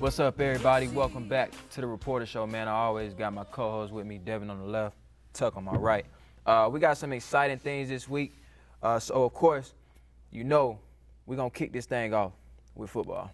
What's up, everybody? Welcome back to the rePORTER Show, man. I always got my co-host with me, Devin on the left, Tuck on my right. We got some exciting things this week. So, of course, you know we're going to kick this thing off with football.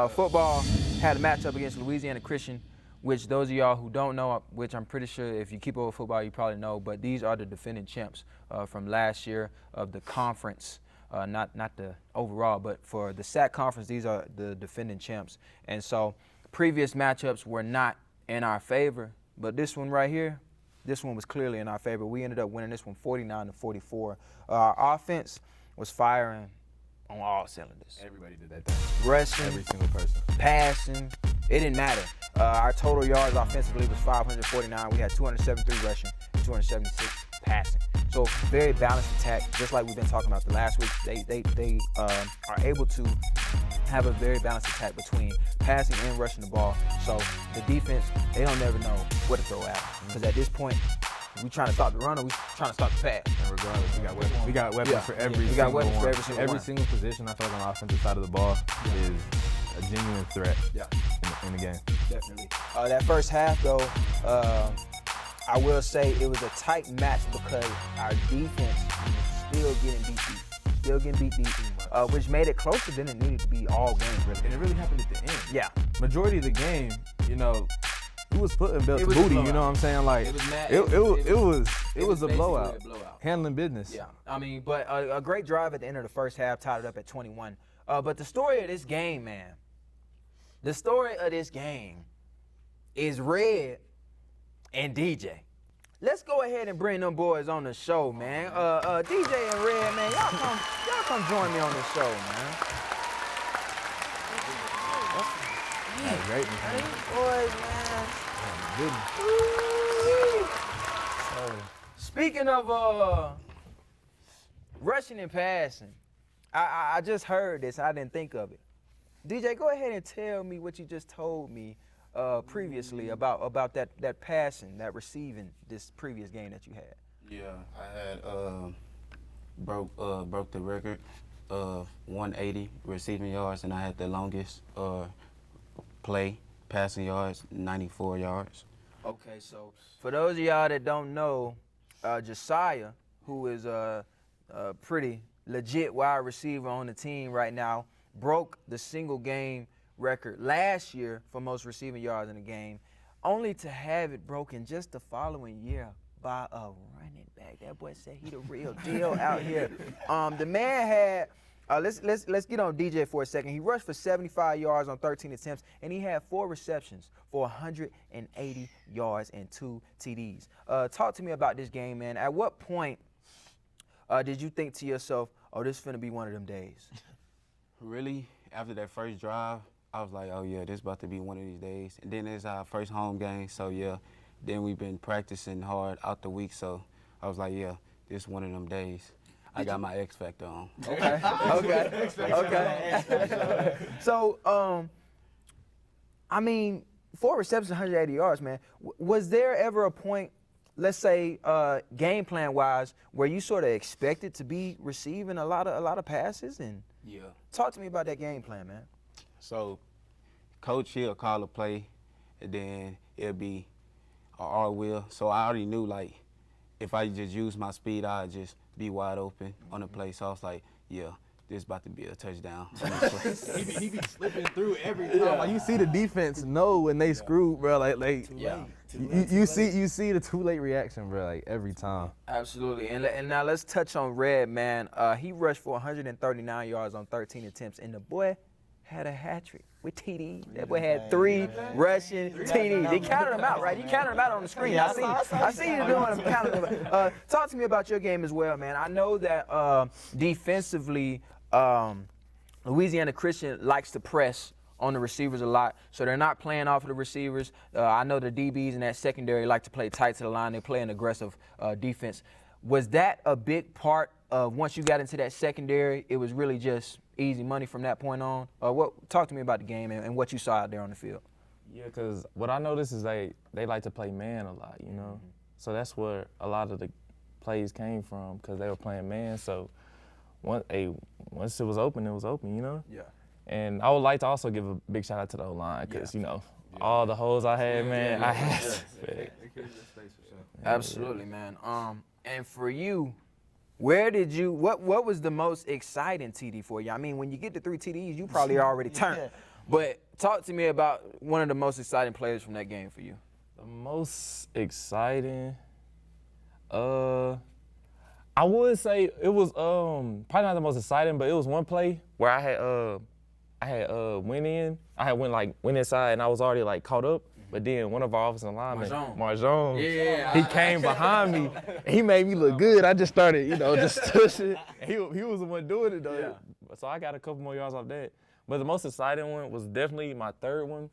Football had a matchup against Louisiana Christian, which those of y'all who don't know, which I'm pretty sure if you keep up with football, you probably know, but these are the defending champs from last year of the conference. Not the overall, but for the SAC conference, these are the defending champs. And so previous matchups were not in our favor, but this one right here, this one was clearly in our favor. We ended up winning this one 49-44. Our offense was firing on all cylinders. Everybody did that thing. Rushing, every single person. Passing, it didn't matter. Our total yards offensively was 549. We had 273 rushing, 276 passing. So very balanced attack, just like we've been talking about the last week. They are able to have a very balanced attack between passing and rushing the ball. So the defense, they don't never know what to throw at. Because at this point, we trying to stop the run or we trying to stop the pass. And regardless, we got weapons for every we got weapons for every single position. I feel like on the offensive side of the ball is a genuine threat in the game. Definitely. That first half, though, I will say it was a tight match because our defense was still getting beat deep, which made it closer than it needed to be all game, really. And it really happened at the end. Yeah. Majority of the game, you know, we was putting belt to booty, you know what I'm saying? Like, it was a blowout. Handling business. Yeah. I mean, but a great drive at the end of the first half tied it up at 21. But the story of this game, man, is Red and DJ. Let's go ahead and bring them boys on the show, man. DJ and Red, man, y'all come join me on the show, man. That's great, man. These boys, man. Speaking of rushing and passing, I just heard this. I didn't think of it. DJ, go ahead and tell me what you just told me previously about that passing, that receiving this previous game that you had. Yeah, I had broke the record of 180 receiving yards, and I had the longest passing yards, 94 yards. Okay, so for those of y'all that don't know, Josiah, who is a pretty legit wide receiver on the team right now, broke the single game record last year for most receiving yards in a game, only to have it broken just the following year by a running back. That boy said he the real deal out here. The man had, let's get on DJ for a second. He rushed for 75 yards on 13 attempts, and he had 4 receptions for 180 yards and 2 TDs. Talk to me about this game, man. At what point did you think to yourself, oh, this is finna be one of them days? Really, after that first drive, I was like, oh yeah, this about to be one of these days. And then it's our first home game, so yeah. Then we've been practicing hard out the week, so I was like, yeah, this is one of them days. I got my X Factor on. Okay. So, I mean, 4 receptions, 180 yards, man. Was there ever a point, let's say, game plan wise, where you sort of expected to be receiving a lot of passes? And yeah. Talk to me about that game plan, man. So, coach, he'll call a play, and then it'll be an R wheel. So I already knew, like, if I just use my speed, I'd just be wide open on the play. So I was like, yeah, this is about to be a touchdown. he be slipping through every time. Yeah. Like, you see the defense know when they screwed, bro. Like you see the too late reaction, bro. Like every time. Absolutely. And now let's touch on Red, man. He rushed for 139 yards on 13 attempts, and the boy had a hat trick with TD. That boy had 3 rushing TDs. He counted them out, right? He counted them out on the screen. I see you doing them, counting them. Talk to me about your game as well, man. I know that defensively, Louisiana Christian likes to press on the receivers a lot, so they're not playing off of the receivers. I know the DBs in that secondary like to play tight to the line. They play an aggressive defense. Was that a big part of once you got into that secondary, it was really just easy money from that point on? Talk to me about the game and what you saw out there on the field. Yeah, because what I noticed is they like to play man a lot, you know? Mm-hmm. So that's where a lot of the plays came from, because they were playing man. So once it was open, you know? Yeah. And I would like to also give a big shout out to the O-line because, you know, all the holes I had, man, I had. Absolutely, man. And for you, what was the most exciting TD for you? I mean, when you get to 3 TDs, you probably already turned. But talk to me about one of the most exciting players from that game for you. The most exciting, I would say it was probably not the most exciting, but it was one play where I had went inside and I was already like caught up. But then one of our offensive linemen, Marjon, he came behind me and he made me look good. I just started, you know, just tushing. He was the one doing it though. Yeah. So I got a couple more yards off that. But the most exciting one was definitely my third one.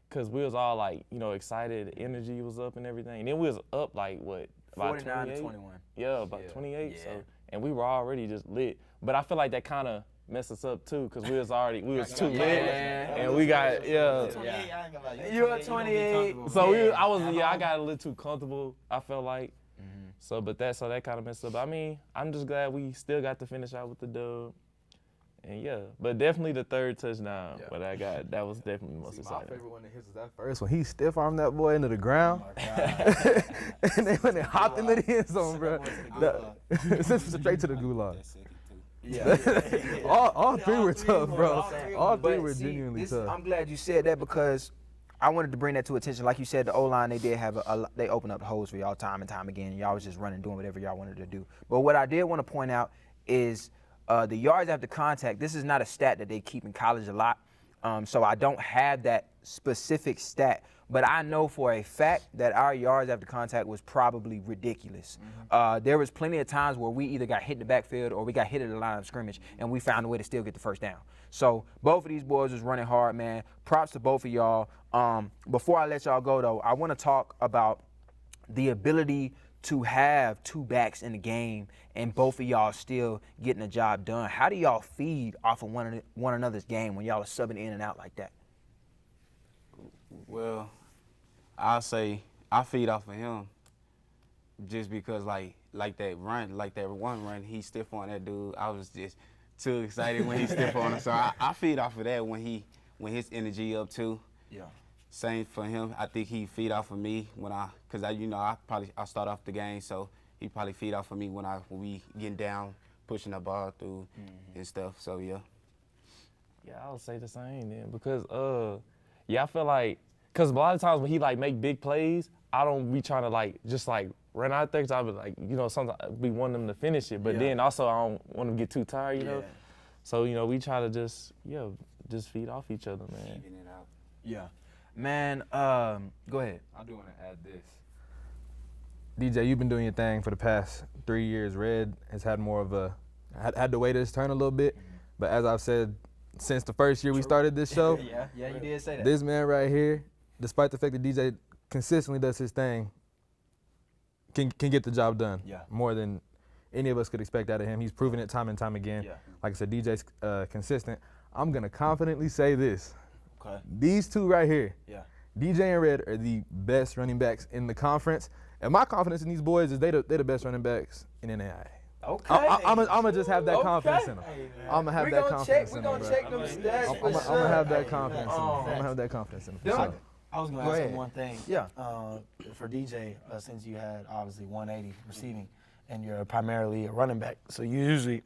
Cause we was all like, you know, excited, energy was up and everything. And then we was up like what, about 49 28? to 21. Yeah, about 28. Yeah. So, and we were already just lit. But I feel like that kind of messed us up too, cause we was too lit, and we got 28, I ain't gonna lie. You were 28. So I got a little too comfortable. I felt like. So, but that kind of messed up. I mean, I'm just glad we still got to finish out with the dub. And yeah, but definitely the third touchdown. But that was definitely the most exciting. My favorite one of his was that first one. He stiff armed that boy into the ground, and they went and hopped into the end zone, bro. Straight to the gulag. All three were tough, bro. All three were genuinely tough. I'm glad you said that because I wanted to bring that to attention. Like you said, the O-line, they did have they opened up the holes for y'all time and time again. And y'all was just running, doing whatever y'all wanted to do. But what I did want to point out is the yards after contact. This is not a stat that they keep in college a lot. So I don't have that specific stat. But I know for a fact that our yards after contact was probably ridiculous. There was plenty of times where we either got hit in the backfield or we got hit at the line of scrimmage, and we found a way to still get the first down. So both of these boys was running hard, man. Props to both of y'all. Before I let y'all go, though, I want to talk about the ability to have two backs in the game and both of y'all still getting the job done. How do y'all feed off of one another's game when y'all are subbing in and out like that? Well, I'll say I feed off of him just because like that one run, he stiff on that dude. I was just too excited when he stiff on him. So I feed off of that when his energy up too. Yeah. Same for him. I think he feed off of me cause I start off the game, so he probably feed off of me when we getting down, pushing the ball through and stuff. So yeah. Yeah, I would say the same then because I feel like because a lot of times when he like make big plays, I don't be trying to like just like run out there. Cause I be like, you know, sometimes we want them to finish it, but then also I don't want them to get too tired, you know. So you know, we try to just feed off each other, man. Keeping it out. Yeah. Man, go ahead. I do want to add this. DJ, you've been doing your thing for the past 3 years. Red has had more of had to wait his turn a little bit. But as I've said, since the first year we started this show, yeah, you did say that. This man right here, despite the fact that DJ consistently does his thing, can get the job done. Yeah. More than any of us could expect out of him. He's proven it time and time again. Yeah. Like I said, DJ's consistent. I'm gonna confidently say this. Okay. These two right here, DJ and Red are the best running backs in the conference. And my confidence in these boys is they're the best running backs in NAIA. Okay. I'm gonna just have that confidence in them. I'm gonna have that confidence in them. We're gonna check them stats I'm gonna have that confidence in them. I'm gonna have that confidence in them. For sure. I was gonna Go ask ahead. him one thing. Yeah. For DJ, since you had obviously 180 receiving, and you're primarily a running back, so you usually,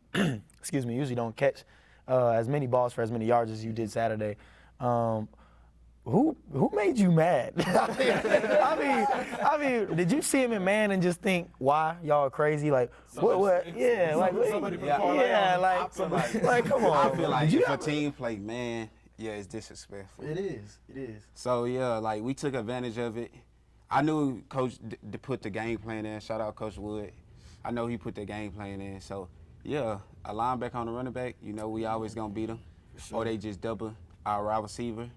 usually don't catch as many balls for as many yards as you did Saturday. Who made you mad? I mean, did you see him in man and just think, why y'all are crazy? Like, what? Yeah, like, like, come on. I feel like if a team play man, it's disrespectful. It is. So yeah, like we took advantage of it. I knew Coach put the game plan in. Shout out Coach Wood. I know he put the game plan in. So yeah, a linebacker on the running back, you know, we always gonna beat them. Or they just double our wide receiver.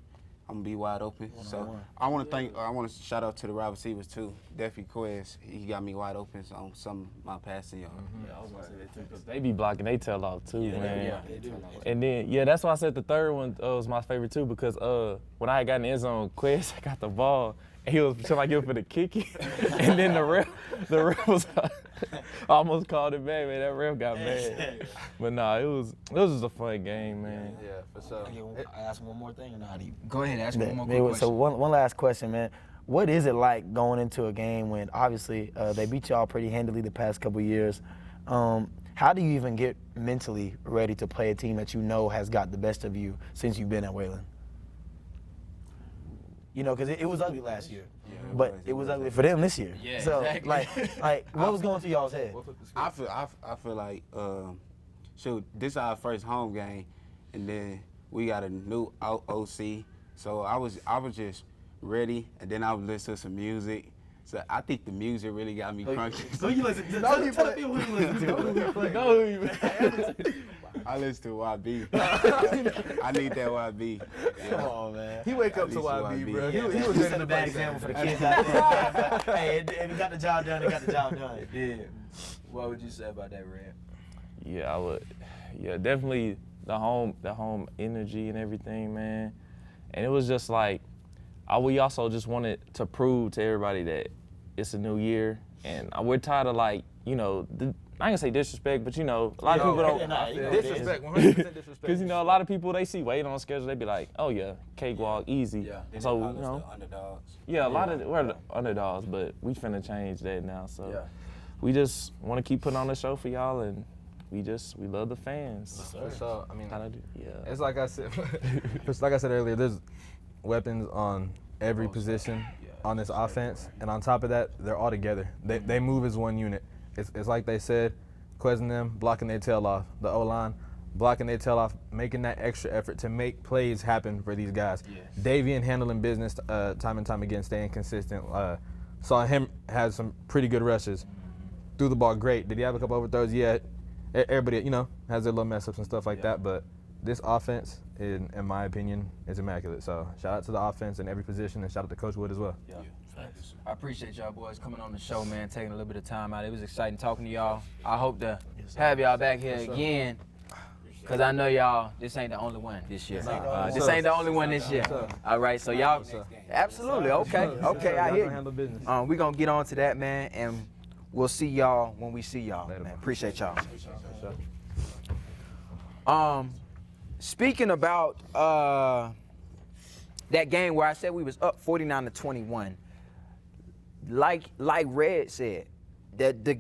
I'm gonna be wide open. So I want to shout out to the wide receivers too. Definitely Quez, he got me wide open on some of my passing yards. Yeah, I was gonna say that too, because they be blocking they tail off too, man. Yeah, they do. And then that's why I said the third one was my favorite too, because when I had got in the end zone, Quez got the ball and he was feeling like he was for the kick it, and then the ref was I almost called it back, man. That ref got mad. But nah, it was just a fun game, man. Yeah, for sure. I ask one more thing, or not? Go ahead, ask me one more Maybe- quick So question. one last question, man. What is it like going into a game when obviously they beat y'all pretty handily the past couple years? How do you even get mentally ready to play a team that you know has got the best of you since you've been at Wayland? You know, because it was ugly last year, but it was ugly for them this year. Yeah, so exactly. like what was going through y'all's head? I feel like shoot, this is our first home game, and then we got a new OC. So I was just ready, and then I would listen to some music. So I think the music really got me crunchy. So you listen to tell the people who you listen to. I listen to YB. I need that YB. Come on, man. He wake up to At least YB, bro. YB. He was Set a bad example for the kids out there. Hey, if you got the job done, it got the job done. Yeah. What would you say about that, Red? Yeah, I would. Yeah, definitely the home energy and everything, man. And it was just like, we also just wanted to prove to everybody that it's a new year, and we're tired of like, you know, I ain't gonna say disrespect, but you know, a lot of people don't. Disrespect, 100% disrespect. Because you know, a lot of people they see Wade on the schedule, they be like, oh yeah, cakewalk, easy. Yeah. So They you call us know, the underdogs. yeah, a lot of we're the underdogs, but we finna change that now. So Yeah. we just want to keep putting on the show for y'all, and we love the fans. For sure. I mean, Kinda do, yeah. it's like I said, just like I said earlier, there's weapons on every position on this offense, and on top of that, they're all together. They move as one unit. It's like they said, Quez and them blocking their tail off, the O-line blocking their tail off, making that extra effort to make plays happen for these guys. Davian handling business time and time again, staying consistent. Saw him have some pretty good rushes. Threw the ball great. Did he have a couple overthrows? Yeah. Everybody, you know, has their little mess ups and stuff like that, but this offense, in my opinion, is immaculate. So shout out to the offense in every position, and shout out to Coach Wood as well. Yeah. I appreciate y'all boys coming on the show, man, taking a little bit of time out. It was exciting talking to y'all. I hope to have y'all back here again, because I know y'all, this ain't the only one this year. This ain't the only one this year. All right, so y'all, absolutely, okay, I hear Handle business. you. We're going to get on to that, man, and we'll see y'all when we see y'all, man. Appreciate y'all. Speaking about that game where I said we was up 49-21, like Red said, that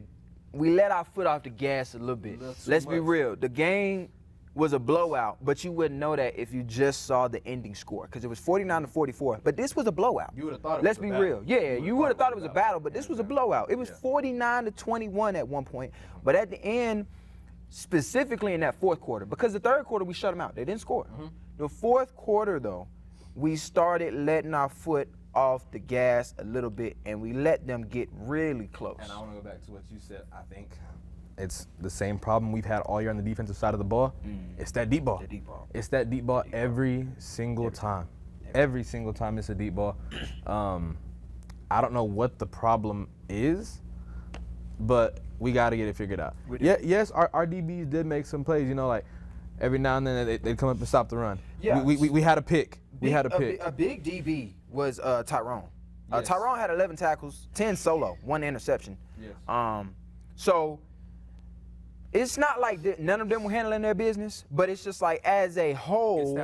we let our foot off the gas a little bit. Let's be real. The game was a blowout, but you wouldn't know that if you just saw the ending score, because it was 49-44. But this was a blowout. You would have thought it Let's was a be battle. real. Yeah, you would have thought it was a battle, but this was a blowout. It was 49-21 at one point, but at the end, specifically in that fourth quarter, because the third quarter we shut them out. They didn't score. The fourth quarter, though, we started letting our foot off the gas a little bit, and we let them get really close. And I want to go back to what you said. I think it's the same problem we've had all year on the defensive side of the ball. It's that deep ball. The deep ball. It's that deep ball every single time. Every single time it's a deep ball. I don't know what the problem is, but we got to get it figured out. Yeah, yes, our DBs did make some plays. You know, like every now and then they'd come up and stop the run. Yeah. We had a pick. We had a pick. A big DB was Tyrone. Yes. Tyrone had 11 tackles, 10 solo, 1 interception. Yes. So it's not like none of them were handling their business, but it's just like as a whole,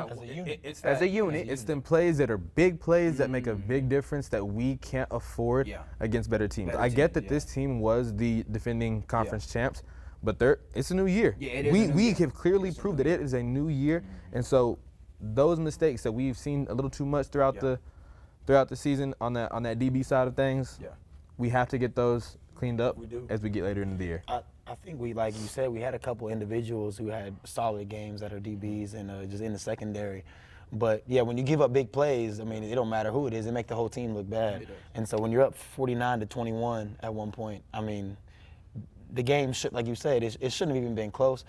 as a unit. It's them plays that are big plays that make a big difference that we can't afford against better teams. I get that this team was the defending conference champs, but it's a new year. Yeah, it is a new we year. have clearly proved that it is a new year, and so those mistakes that we've seen a little too much throughout the season on that DB side of things, we have to get those cleaned up as we get later into the year. I think we, like you said, we had a couple individuals who had solid games that are DBs and just in the secondary. But yeah, when you give up big plays, I mean, it don't matter who it is, it make the whole team look bad. And so when you're up 49-21 at one point, I mean, the game should, like you said, it shouldn't have even been close.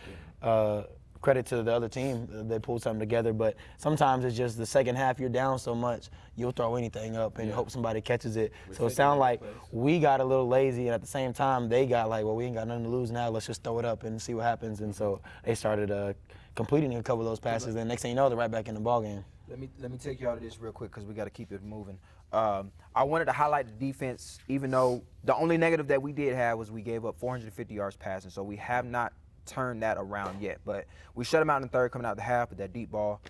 Credit to the other team, they pulled something together. But sometimes it's just the second half, you're down so much, you'll throw anything up and hope somebody catches it. So it sounds like we got a little lazy, and at the same time, they got like, well, we ain't got nothing to lose now. Let's just throw it up and see what happens. And so they started completing a couple of those passes, and next thing you know, they're right back in the ballgame. Let me take y'all to this real quick because we got to keep it moving. I wanted to highlight the defense, even though the only negative that we did have was we gave up 450 yards passing, so we have not turned that around yet. But we shut them out in the third coming out the half with that deep ball,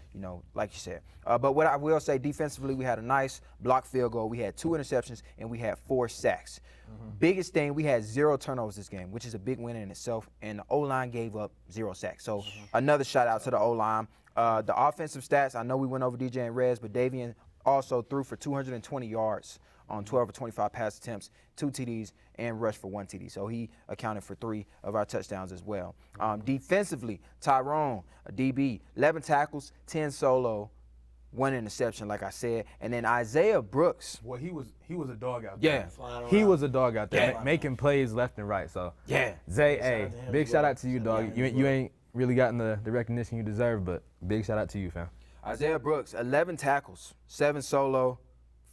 like you said. But what I will say, defensively, we had a nice block field goal. We had 2 interceptions, and we had 4 sacks. Biggest thing, we had 0 turnovers this game, which is a big win in itself, and the O-line gave up 0 sacks. So another shout out to the O-line. The offensive stats, I know we went over DJ and Rez, but Davian also threw for 220 yards on 12 of 25 pass attempts, 2 TDs, and rushed for 1 TD. So he accounted for 3 of our touchdowns as well. Defensively, Tyrone, a DB, 11 tackles, 10 solo, 1 interception, like I said. And then Isaiah Brooks. Well, he was a dog out Yeah. there. He was a dog out there, making plays left and right. So Yeah. Zay, hey, big shout out to you, dog. You ain't really gotten the recognition you deserve, but big shout out to you, fam. Isaiah Brooks, 11 tackles, 7 solo,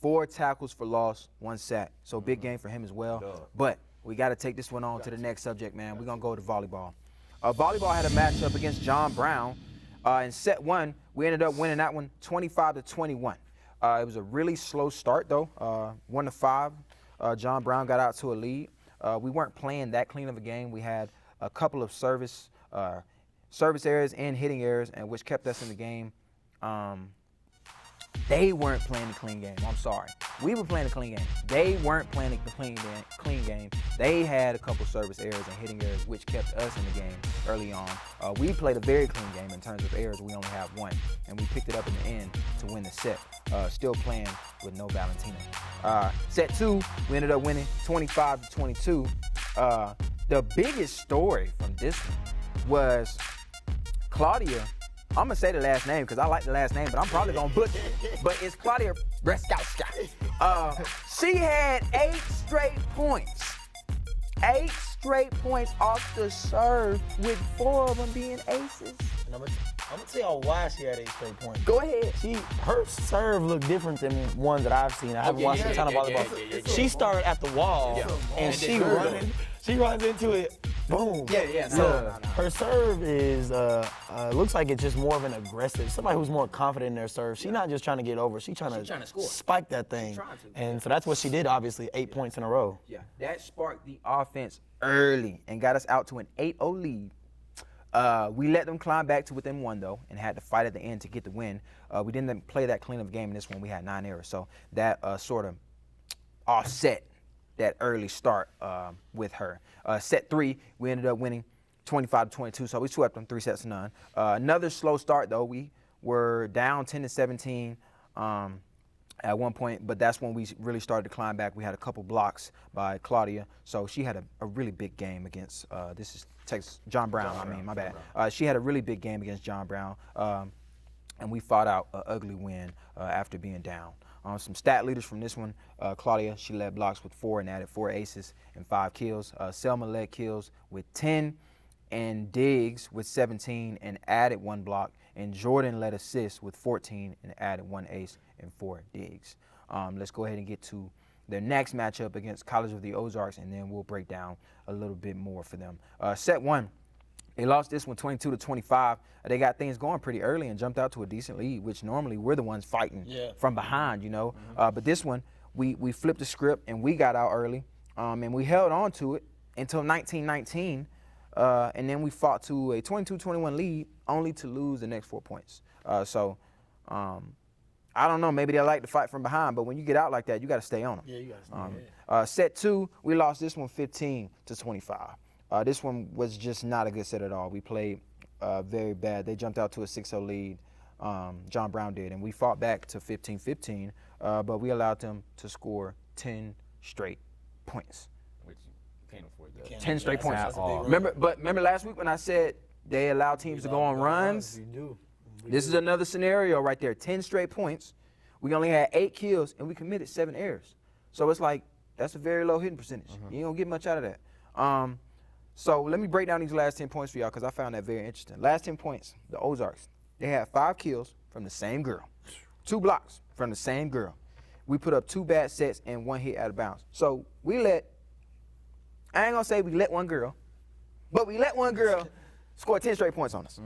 4 tackles for loss, 1 sack. So big game for him as well. But we got to take this one on to the next subject, man. We're going to go to volleyball. Volleyball had a matchup against John Brown. In set 1, we ended up winning that one 25-21. It was a really slow start, though. 1-5. John Brown got out to a lead. We weren't playing that clean of a game. We had a couple of service errors and hitting errors, and which kept us in the game. They weren't playing the clean game. I'm sorry. We were playing the clean game. They weren't playing the clean game. They had a couple service errors and hitting errors, which kept us in the game early on. We played a very clean game in terms of errors. We only have 1, and we picked it up in the end to win the set. Still playing with no Valentino. Set 2, we ended up winning 25-22. The biggest story from this one was Claudia. I'm going to say the last name because I like the last name, but I'm probably going to butcher it. But it's Claudia Breskowska. She had 8 straight points. 8 straight points off the serve, with 4 of them being aces. And I'm gonna tell y'all why she had 8 straight points. Go ahead. Her serve looked different than ones that I've seen. I haven't watched a ton of volleyball. She started at the wall and she runs into it. Boom. Her serve is looks like it's just more of an aggressive, somebody who's more confident in their serve. She's not just trying to get over, she's trying to score. Spike that thing. And so that's what she did, obviously, 8 points in a row. Yeah, that sparked the offense early and got us out to an 8-0 lead. We let them climb back to within 1, though, and had to fight at the end to get the win. We didn't play that clean of a game in this one. We had 9 errors, so that sort of offset that early start with her. Set 3, we ended up winning 25-22, so we swept them 3 sets to none. Another slow start, though. We were down 10-17 at one point, but that's when we really started to climb back. We had a couple blocks by Claudia, so she had a really big game against, this is John Brown, my bad. She had a really big game against John Brown, and we fought out an ugly win after being down. Some stat leaders from this one, Claudia, she led blocks with 4 and added 4 aces and 5 kills. Selma led kills with 10, and Diggs with 17 and added 1 block. And Jordan led assists with 14 and added 1 ace and 4 digs. Let's go ahead and get to their next matchup against College of the Ozarks, and then we'll break down a little bit more for them. Set 1. They lost this one 22-25. They got things going pretty early and jumped out to a decent lead, which normally we're the ones fighting from behind, But this one, we flipped the script and we got out early, and we held on to it until 19-19, and then we fought to a 22-21 lead, only to lose the next 4 points. I don't know, maybe they like to fight from behind, but when you get out like that, you got to stay on them. Yeah, you got to stay ahead. Set 2, we lost this one 15-25. This one was just not a good set at all. We played very bad. They jumped out to a 6-0 lead, John Brown did, and we fought back to 15-15, but we allowed them to score 10 straight points. Which you can't afford that. 10 straight points. At all. Remember last week when I said they allow teams to go on runs? You do. This is another scenario right there. 10 straight points. We only had 8 kills, and we committed 7 errors. So it's like, that's a very low hitting percentage. You don't get much out of that. So let me break down these last 10 points for y'all because I found that very interesting. Last 10 points, the Ozarks, they had 5 kills from the same girl, 2 blocks from the same girl. We put up 2 bad sets and 1 hit out of bounds. So I ain't gonna say we let one girl, but we let one girl score 10 straight points on us.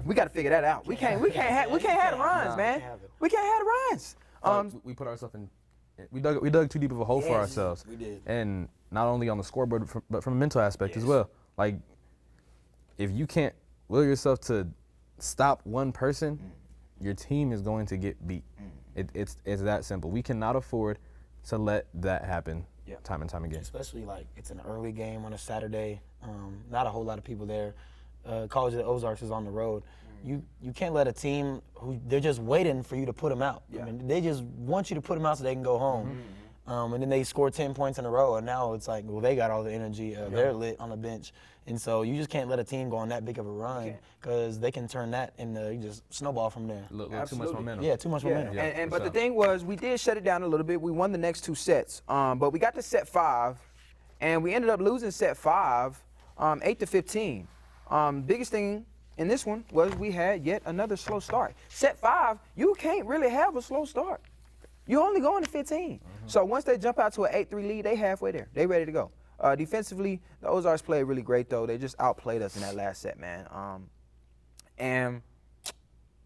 We got to figure that out. We can't have the runs, man. We can't have the runs. We put ourselves in. We dug too deep of a hole for Yes, ourselves. we did. And not only on the scoreboard, but from a mental aspect as well. Like, if you can't will yourself to stop one person, your team is going to get beat. It's that simple. We cannot afford to let that happen time and time again. Especially like it's an early game on a Saturday. Not a whole lot of people there. College of the Ozarks is on the road. You can't let a team who they're just waiting for you to put them out. I mean, they just want you to put them out so they can go home. And then they score 10 points in a row, and now it's like, well, they got all the energy. They're lit on the bench. And so you just can't let a team go on that big of a run because they can turn that into just snowball from there. Too much momentum. Yeah, too much momentum. But the thing was, we did shut it down a little bit. We won the next 2 sets, but we got to set 5, and we ended up losing set 5, 8-15. Biggest thing in this one was we had yet another slow start. Set 5, you can't really have a slow start. You only going to 15. So once they jump out to an 8-3 lead, they halfway there. They ready to go. Defensively, the Ozarks played really great, though. They just outplayed us in that last set, man. And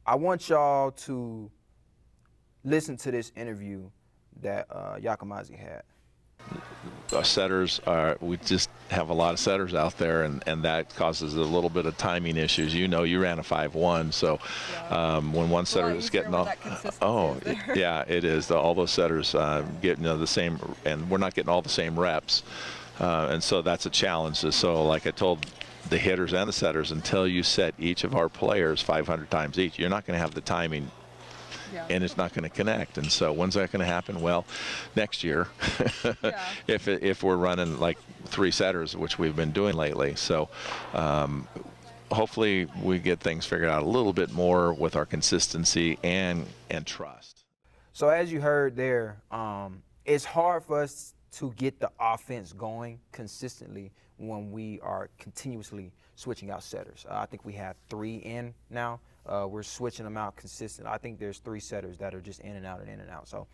I want y'all to listen to this interview that Yakamazi had. Our setters we just have a lot of setters out there, and that causes a little bit of timing issues. You know, you ran a 5-1, so when one setter is getting off, it is. All those setters get the same, and we're not getting all the same reps, and so that's a challenge. So, like I told the hitters and the setters, until you set each of our players 500 times each, you're not going to have the timing. And it's not going to connect. And so when's that going to happen? Well, next year, if we're running like 3 setters, which we've been doing lately. So hopefully we get things figured out a little bit more with our consistency and trust. So as you heard there, it's hard for us to get the offense going consistently when we are continuously switching out setters. I think we have 3 in now. We're switching them out consistently. I think there's 3 setters that are just in and out and in and out. So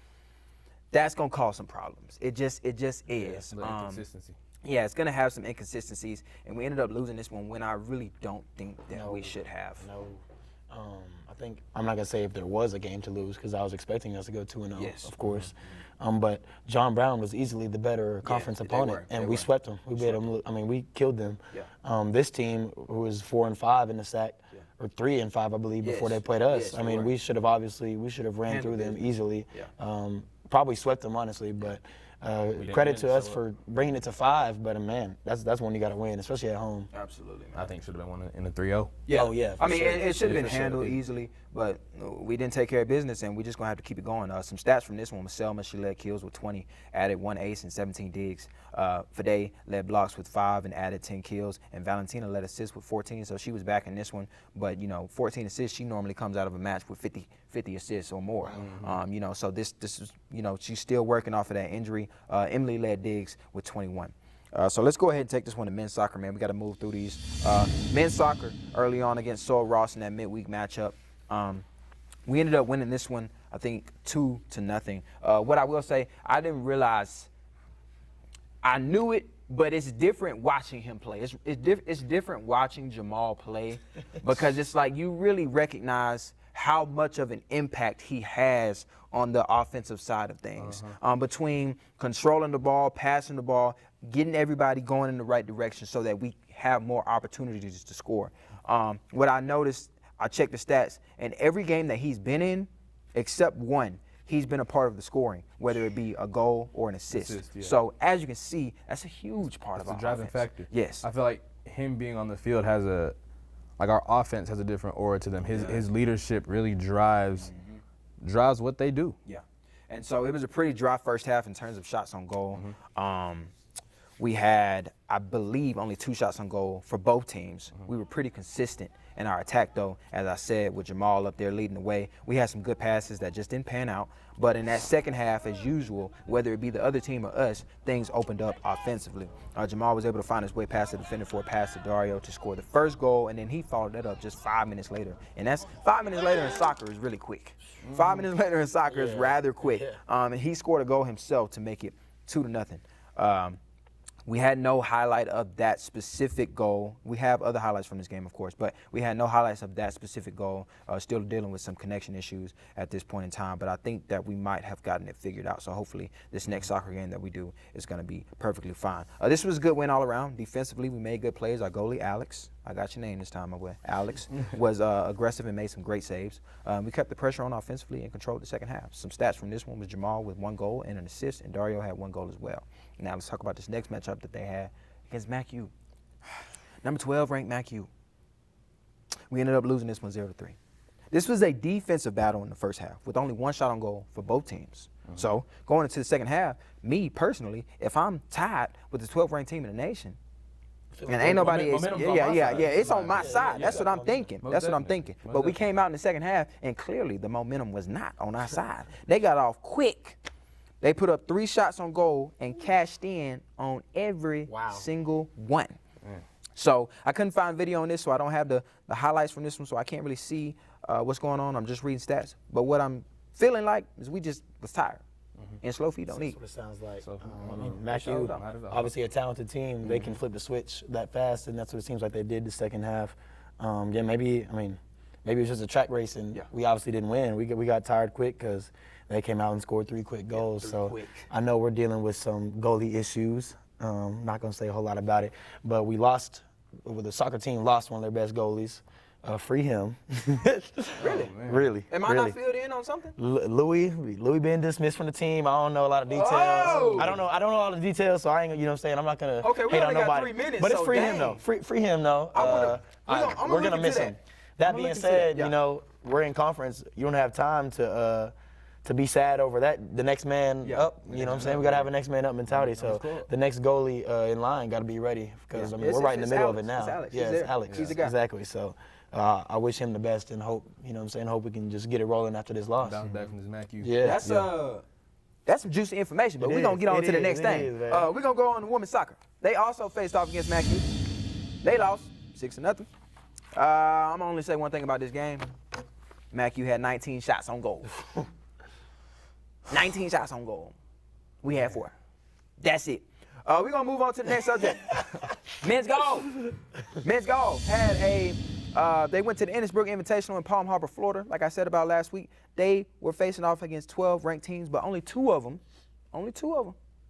that's gonna cause some problems. It just is. Inconsistency. Yeah, it's gonna have some inconsistencies, and we ended up losing this one when I really don't think that we should have. No. I think I'm not gonna say if there was a game to lose because I was expecting us to go 2-0, of course. But John Brown was easily the better conference opponent, and we swept them. We beat them. I mean, we killed them. This team, who was 4-5 in the SAC, or 3-5, I believe, before they played us. I mean, we should have ran through them easily. Probably swept them, honestly, but credit to us for bringing it to 5. But man, that's one you got to win, especially at home. Absolutely, man. I think should have been one in the 3-0. Yeah. Oh yeah. I mean, it should have been handled easily, but we didn't take care of business, and we're just gonna have to keep it going. Some stats from this one: Selma, she led kills with 20, added 1 ace and 17 digs. Fade led blocks with 5 and added 10 kills, and Valentina led assists with 14. So she was back in this one, but 14 assists. She normally comes out of a match with 50 assists or more. So this is she's still working off of that injury. Emily led digs with 21. So let's go ahead and take this one to men's soccer, man. We got to move through these. Men's soccer early on against Sol Ross in that midweek matchup. We ended up winning this one, I think, 2-0. What I will say, I didn't realize. I knew it, but it's different watching him play. It's different watching Jamal play because it's like you really recognize how much of an impact he has on the offensive side of things. Between controlling the ball, passing the ball, getting everybody going in the right direction so that we have more opportunities to score. What I noticed, I checked the stats, and every game that he's been in, except one, he's been a part of the scoring, whether it be a goal or an assist. So as you can see, that's a huge part of our driving offense. factor. Yes. I feel like him being on the field has our offense has a different aura to them. His leadership really drives what they do. Yeah. And so it was a pretty dry first half in terms of shots on goal. We had, I believe, only 2 shots on goal for both teams. We were pretty consistent in our attack, though, as I said, with Jamal up there leading the way. We had some good passes that just didn't pan out. But in that second half, as usual, whether it be the other team or us, things opened up offensively. Jamal was able to find his way past the defender for a pass to Dario to score the first goal, and then he followed that up just 5 minutes later. And that's 5 minutes later in soccer is really quick. 5 minutes later in soccer is rather quick. And he scored a goal himself to make it 2-0. We had no highlight of that specific goal. We have other highlights from this game, of course, but we had no highlights of that specific goal. Still dealing with some connection issues at this point in time, but I think that we might have gotten it figured out. So hopefully this next soccer game that we do is going to be perfectly fine. This was a good win all around. Defensively, we made good plays. Our goalie, Alex, I got your name this time, my boy. Alex was aggressive and made some great saves. We kept the pressure on offensively and controlled the second half. Some stats from this one was Jamal with 1 goal and an assist, and Dario had 1 goal as well. Now let's talk about this next matchup that they had against MacU. Number 12 ranked MacU. We ended up losing this one 0-3. This was a defensive battle in the first half with only 1 shot on goal for both teams. So going into the second half, me personally, if I'm tied with the 12th ranked team in the nation, and ain't nobody, it's on my side. That's what I'm thinking. That's what I'm thinking. But we came out in the second half, and clearly the momentum was not on our side. They got off quick. They put up 3 shots on goal and cashed in on every single one. So I couldn't find video on this, so I don't have the highlights from this one, so I can't really see what's going on. I'm just reading stats. But what I'm feeling like is we just was tired. And slow feet don't eat. That's what it sounds like. I mean, MacU, obviously a talented team. They can flip the switch that fast, and that's what it seems like they did the second half. Maybe it was just a track race, and we obviously didn't win. We got tired quick because they came out and scored 3 quick goals. I know we're dealing with some goalie issues. Not going to say a whole lot about it, but we lost. The soccer team lost one of their best goalies. Free him. Really? Really. Am I not filled in on something? Louis been dismissed from the team. I don't know a lot of details. Oh! I don't know all the details, so I ain't, you know what I'm saying? I'm not gonna Okay, we hate only on got nobody. 3 minutes, But it's so free dang. him though. Free him though. We're gonna miss him. That being said, you know, we're in conference. You don't have time to be sad over that. The next man up, you know what I'm saying? We got to have a next man up mentality. So the next goalie in line got to be ready because, I mean, we're right in the middle of it now. It's Alex. Yeah, it's Alex. He's the guy. Exactly. So I wish him the best and hope, you know what I'm saying, hope we can just get it rolling after this loss. Bounce back from this MacU. Yeah. That's some juicy information, but we're going to get on to the next thing. We're going to go on to women's soccer. They also faced off against MacU. They lost 6-0. I'm going to only say one thing about this game. MacU had 19 shots on goal. 19 shots on goal. We had 4. That's it. We're going to move on to the next subject. Men's golf. Men's golf had they went to the Innisbrook Invitational in Palm Harbor, Florida. Like I said about last week, they were facing off against 12 ranked teams, but only two of them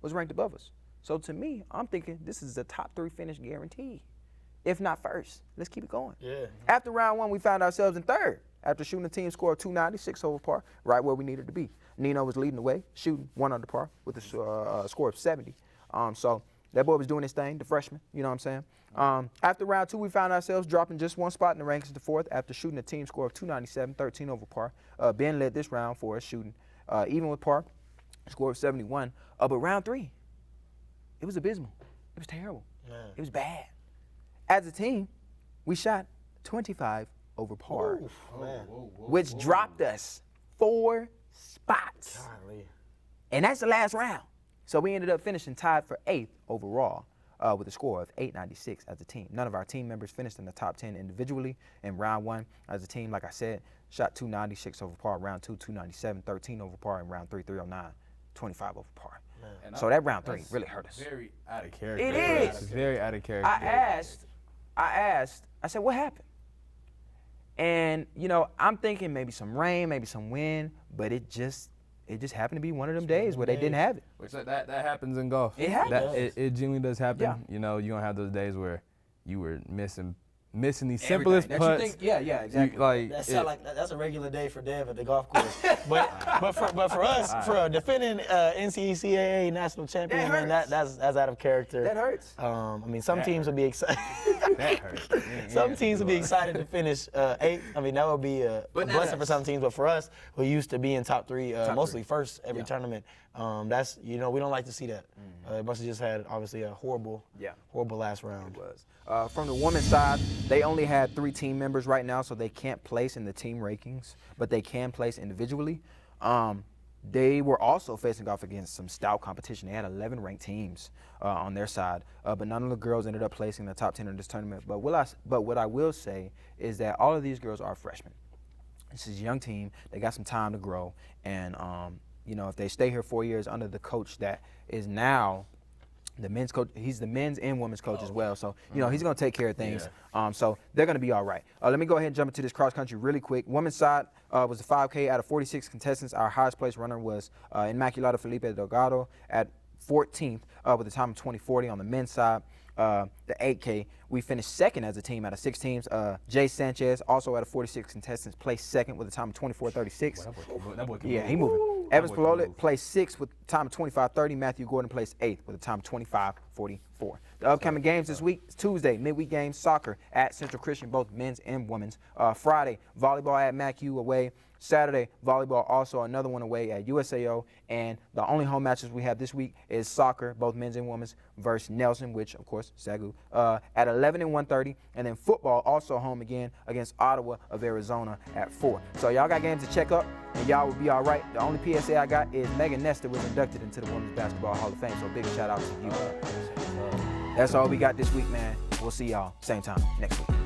was ranked above us. So to me, I'm thinking this is a top 3 finish guaranteed, if not first. Let's keep it going. Yeah. After round 1, we found ourselves in 3rd. After shooting a team score of 290, 6 over par, right where we needed to be. Nino was leading the way, shooting 1 under par with a score of 70. So that boy was doing his thing, the freshman, you know what I'm saying? After round 2, we found ourselves dropping just 1 spot in the rankings to 4th after shooting a team score of 297, 13 over par. Ben led this round for us, shooting even with par, score of 71. But round 3, it was abysmal. It was terrible. Man. It was bad. As a team, we shot 25 over par, which dropped us 4 spots. Golly. And that's the last round. So we ended up finishing tied for 8th overall with a score of 896 as a team. None of our team members finished in the top 10 individually in round 1 as a team. Like I said, shot 296 over par, round 2, 297, 13 over par, and round 3, 309, 25 over par. So that round 3 really hurt us. Very out of character. It is. It's very out of character. I said, what happened? And, you know, I'm thinking maybe some rain, maybe some wind, but it just happened to be one of them days where they didn't have it. Which that happens in golf. It happens. It genuinely does happen. Yeah. You know, you're going to have those days where you were missing the simplest putts. Exactly. That's a regular day for Dev at the golf course. but for us, for a defending NCAA national champion, man, that's out of character. That hurts. I mean, some teams would be excited. That hurts. Some teams would be excited to finish 8th. I mean, that would be a blessing for some teams. But for us, who used to be in top 3, mostly first every tournament, that's, you know, we don't like to see that. It must have just had obviously a horrible last round. It was. From the women's side, they only had 3 team members right now, so they can't place in the team rankings, but they can place individually. They were also facing off against some stout competition. They had 11 ranked teams on their side, but none of the girls ended up placing in the top 10 in this tournament. But what I will say is that all of these girls are freshmen. This is a young team. They got some time to grow, and you know, if they stay here 4 years under the coach that is now the men's coach. He's the men's and women's coach as well. So, you know, he's going to take care of things. So they're going to be all right. Let me go ahead and jump into this cross country really quick. Women's side was a 5K out of 46 contestants. Our highest place runner was Immaculata Felipe Delgado at 14th with a time of 20:40 on the men's side. The 8K, we finished second as a team out of 6 teams. Jay Sanchez, also out of 46 contestants, placed second with a time of 24:36. Yeah, he moving. Evans Pololet placed 6th with a time of 25:30. Matthew Gordon placed 8th with a time of 25:44. The upcoming games this week, Tuesday, midweek games, soccer at Central Christian, both men's and women's. Friday, volleyball at MacU away. Saturday, volleyball, also another one away at USAO. And the only home matches we have this week is soccer, both men's and women's, versus Nelson, which, of course, Sagu, at 11 and 1:30. And then football, also home again against Ottawa of Arizona at 4. So y'all got games to check up, and y'all will be all right. The only PSA I got is Megan Nestor was inducted into the Women's Basketball Hall of Fame, so big shout out to you. That's all we got this week, man. We'll see y'all same time next week.